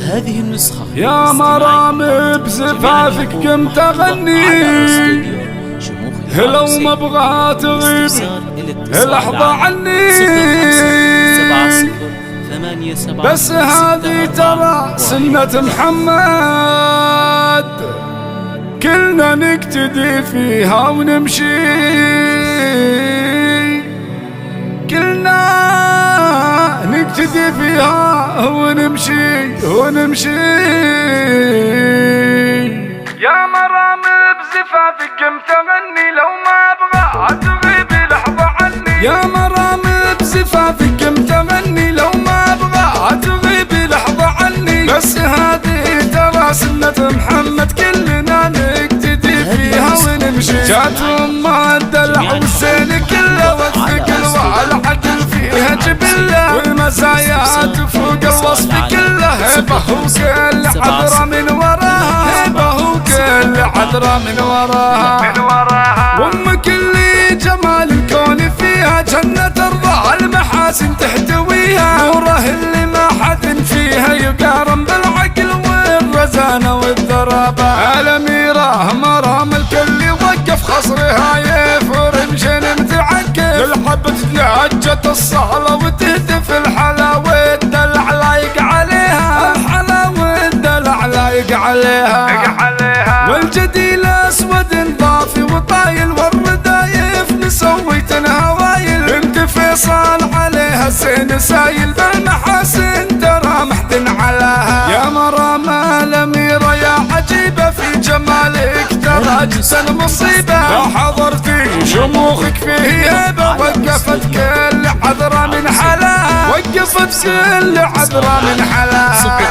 هذه النسخة يا مرام بزفافك قمت أغني، لو ما ابغى تغيب لحظة عني، بس هذه ترى سنة محمد كلنا نقتدي فيها ونمشي، كلنا نقتدي فيها ونمشي. يا مرام بزفافك قمت أغني، لو ما أبغى تغيب لحظة عني، يا مرام بزفافك قمت أغني، لو ما أبغى تغيب لحظة عني، بس هذه ترى سنة محمد كلنا نقتدي فيها ونمشي. جات أم الدلع والزين كله والثقل والعدل فيها جبلة، والمزايا تفوق الوصف كله، هبة وكل عذرة من وراها، هبة وكل عذرة من وراها. وامك اللي جمال الكون فيها جنة ترضى المحاسن تحتويها، نوره اللي ما حد فيها يقارن بالعقل والرزانة والذرابة. الأميرة مرام الكل وقف خصرها يفور مشن متعقل، للحبة تلهجة الصالة وتهتف الحلاوة الدلع لايق عليها، الحلاوة الدلع لايق عليها. والجديل اسود ضافي وطايل، والردايف مسويت هوايل، بنت فيصل عليها الزين سايل، بالمحاسن ترى محتن علاها. يا مرام الأميرة يا عجيبة في جمالك ترى جسن مصيبة، لو حضرتي شموخك فيه هيبة، وقفت كل عذرة من حلاها، وقفت كل عذرة من حلاها.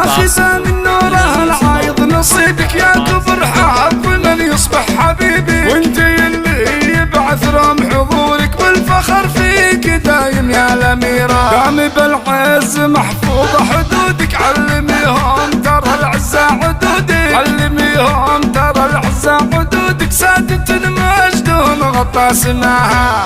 آخذة من نورها العايض نصيبك يا كبر حظ من يصبح حبيبي، وانت اللي يبعث رم حضورك والفخر فيك دايم يا الأميرة. دامي بالعز محفوظة حدودك، علميهم ترى العزة عدودك، علميهم ترى العزة عدودك، سادة مجدهم غطى سماها.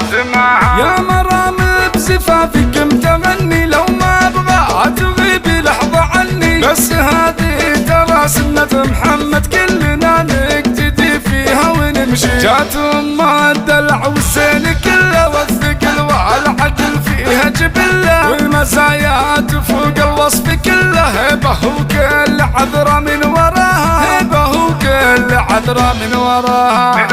يا مرام بزفافك قمت أغني، لو ما أبغى تغيبي لحظة عني، بس هذه ترى سنة محمد كلنا نقتدي فيها ونمشي. جات أم الدلع والزين كله والثقل والعدل فيها جبلة، والمزايا تفوق الوصف كله، هبة وكل عذرة من وراها، هبة وكل عذرة من وراها.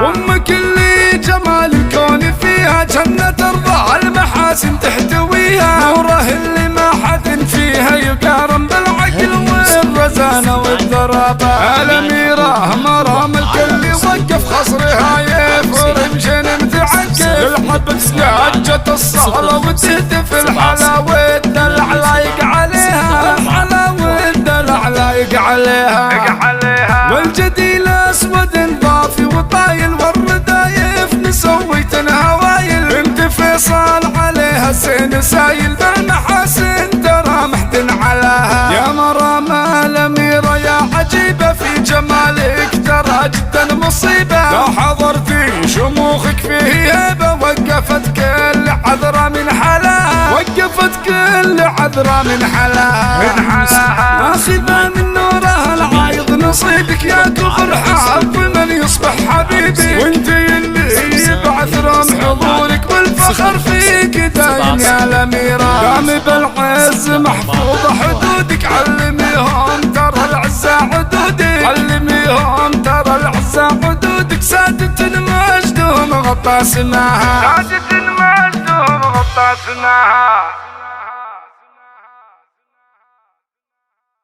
وامك اللي جمال الكون فيها جنة ترضى المحاسن تحتويها، نوره اللي ما حد فيها يقارن بالعقل والرزانة والذرابة. الأميرة مرام الكل وقف خصرها يفور مشن متعقل، للحبة سجاجة الصالة وتهتف الحلاوة الدلع لايق عليها، الحلاوة الدلع لايق عليها. والجديل اسود ضافي وطايل، والردايف مسويت هوايل، بنت فيصل عليها الزين سايل، بالمحاسن ترى محتن علاها. يا مرام الأميرة يا عجيبة في جمالك ترى جدا مصيبة، لو حضرتي شموخك فيه هيبة، وقفت كل عذرة من حلاها، وقفت كل عذرة من حلاها. آخذة من نورها العايض نصيبك يا كبر حظ من يصبح حبيبي، وانت اللي يبعث رم حضورك والفخر فيك دايم يا الأميرة. دامي بالعز محفوظة حدودك، علميهم ترى العزة عدودك، علميهم ترى العزة عدودك، سادة مجدهم غطى سماها، سادة مجدهم غطى سماها.